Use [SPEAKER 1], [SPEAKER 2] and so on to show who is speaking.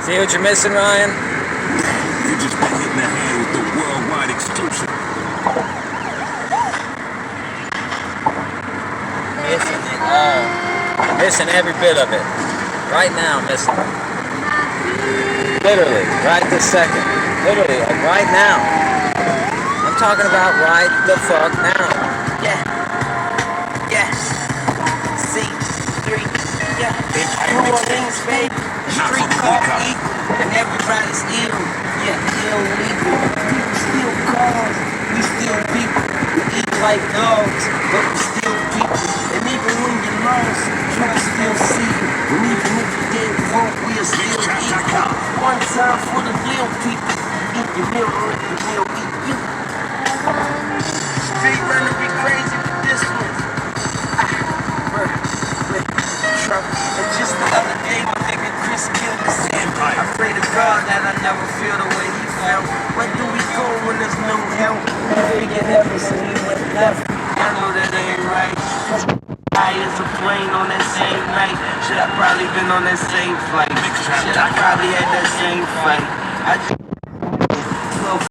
[SPEAKER 1] See what you're missing, Ryan?
[SPEAKER 2] You just been hitting the hand with the worldwide exclusive.
[SPEAKER 1] Missing it all. Missing every bit of it. Right now, missing it. Literally, right this second. Literally, like right now. I'm talking about right the fuck now.
[SPEAKER 3] Yeah. Yes. C3. Yeah. New Orleans, baby. Street car equal. And everybody's ill. Yeah, illegal. People steal cars. We steal people. We eat like dogs, but we steal people. And even when you're lost, you can still see you. And even if you didn't vote, we'll still eat you. One time for the real people. Eat your meal, or if your meal eat you. Street runner be crazy with this one. And just the other day, my nigga Chris killed the Empire. I pray to God that I never feel the way he felt. Where do we go when there's no help? We get heaven, so we went left. I know that ain't right. I is a plane on that same night. Should I probably been on that same flight? Should I probably had that same fight?